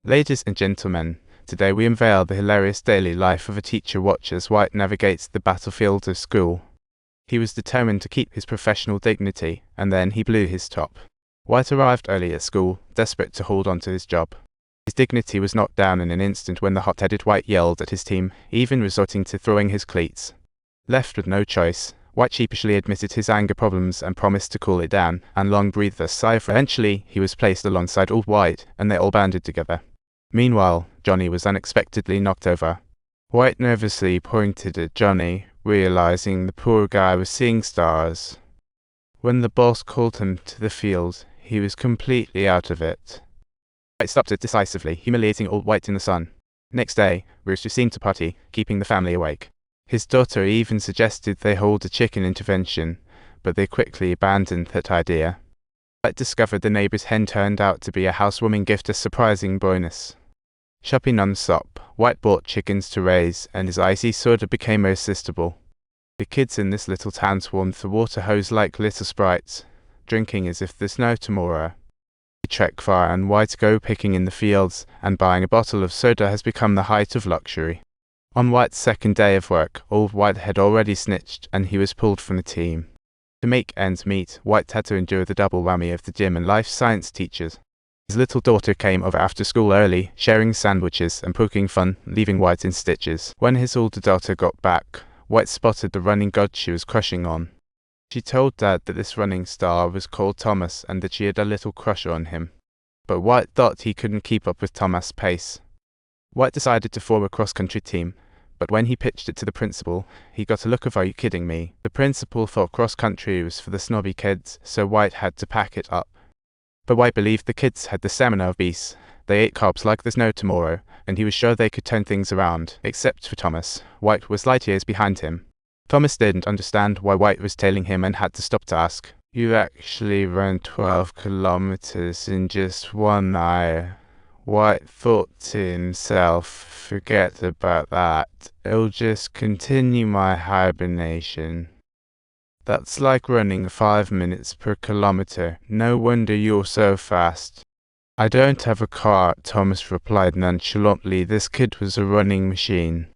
Ladies and gentlemen, today we unveil the hilarious daily life of a teacher watch as White navigates the battlefield of school. He was determined to keep his professional dignity, and then he blew his top. White arrived early at school, desperate to hold on to his job. His dignity was knocked down in an instant when the hot-headed White yelled at his team, even resorting to throwing his cleats. Left with no choice, White sheepishly admitted his anger problems and promised to cool it down, and long breathed a sigh of relief. Eventually, he was placed alongside old White, and they all banded together. Meanwhile, Johnny was unexpectedly knocked over. White nervously pointed at Johnny, realizing the poor guy was seeing stars. When the boss called him to the field, he was completely out of it. White stopped it decisively, humiliating old White in the sun. Next day, Rooster seemed to party, keeping the family awake. His daughter even suggested they hold a chicken intervention, but they quickly abandoned that idea. White discovered the neighbor's hen turned out to be a housewarming gift, a surprising bonus. Shopping non-stop, White bought chickens to raise, and his icy soda became irresistible. The kids in this little town swarmed the water hose like little sprites, drinking as if there's no tomorrow. They trek far, and White go picking in the fields, and buying a bottle of soda has become the height of luxury. On White's second day of work, old White had already snitched, and he was pulled from the team. To make ends meet, White had to endure the double whammy of the gym and life science teachers. His little daughter came over after school early, sharing sandwiches and poking fun, leaving White in stitches. When his older daughter got back, White spotted the running god she was crushing on. She told Dad that this running star was called Thomas and that she had a little crush on him. But White thought he couldn't keep up with Thomas' pace. White decided to form a cross-country team, but when he pitched it to the principal, he got a look of "Are you kidding me?" The principal thought cross-country was for the snobby kids, so White had to pack it up. But White believed the kids had the stamina of beasts. They ate carbs like there's no tomorrow, and he was sure they could turn things around. Except for Thomas, White was light years behind him. Thomas didn't understand why White was tailing him and had to stop to ask, "You actually ran 12 kilometers in just 1 hour. White thought to himself, "Forget about that. It'll just continue my hibernation. That's like running 5 minutes per kilometer. No wonder you're so fast." "I don't have a car," Thomas replied nonchalantly. This kid was a running machine.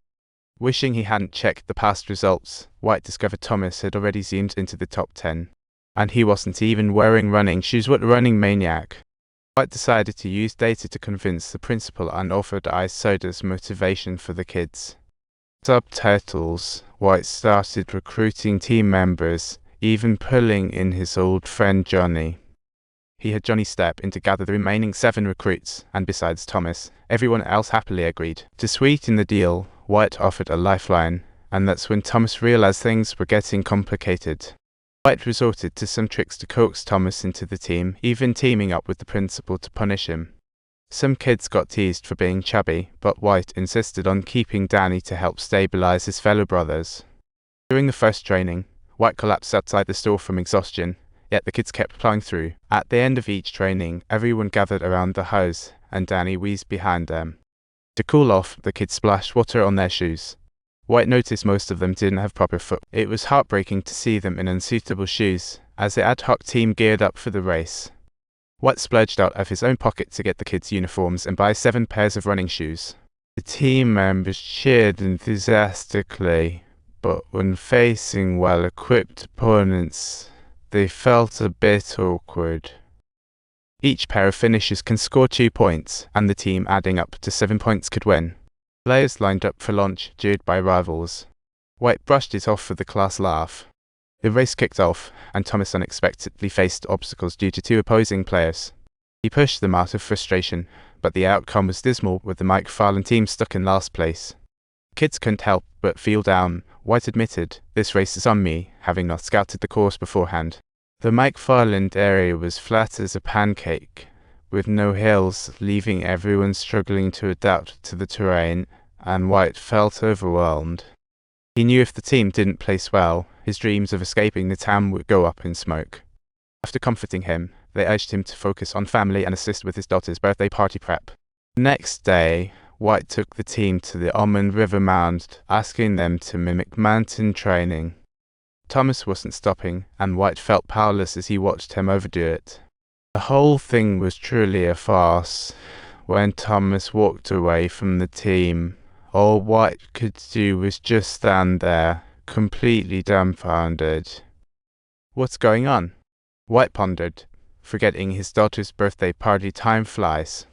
Wishing he hadn't checked the past results, White discovered Thomas had already zoomed into the top 10. And he wasn't even wearing running shoes. What a running maniac. White decided to use data to convince the principal and offered iced sodas motivation for the kids. Subtitles. White started recruiting team members, even pulling in his old friend Johnny. He had Johnny step in to gather the remaining 7 recruits, and besides Thomas, everyone else happily agreed. To sweeten the deal, White offered a lifeline, and that's when Thomas realized things were getting complicated. White resorted to some tricks to coax Thomas into the team, even teaming up with the principal to punish him. Some kids got teased for being chubby, but White insisted on keeping Danny to help stabilize his fellow brothers. During the first training, White collapsed outside the store from exhaustion, yet the kids kept plowing through. At the end of each training, everyone gathered around the hose, and Danny wheezed behind them. To cool off, the kids splashed water on their shoes. White noticed most of them didn't have proper foot. It was heartbreaking to see them in unsuitable shoes, as the ad hoc team geared up for the race. White splurged out of his own pocket to get the kids' uniforms and buy 7 pairs of running shoes. The team members cheered enthusiastically, but when facing well-equipped opponents, they felt a bit awkward. Each pair of finishers can score 2 points, and the team adding up to 7 points could win. Players lined up for lunch, jeered by rivals. White brushed it off with a class laugh. The race kicked off, and Thomas unexpectedly faced obstacles due to 2 opposing players. He pushed them out of frustration, but the outcome was dismal, with the McFarland team stuck in last place. Kids couldn't help but feel down. White admitted, "This race is on me," having not scouted the course beforehand. The McFarland area was flat as a pancake, with no hills, leaving everyone struggling to adapt to the terrain, and White felt overwhelmed. He knew if the team didn't place well, his dreams of escaping the town would go up in smoke. After comforting him, they urged him to focus on family and assist with his daughter's birthday party prep. The next day, White took the team to the Almond River Mound, asking them to mimic mountain training. Thomas wasn't stopping, and White felt powerless as he watched him overdo it. The whole thing was truly a farce. when Thomas walked away from the team. All White could do was just stand there, completely dumbfounded. What's going on? White pondered, forgetting his daughter's birthday party. Time flies.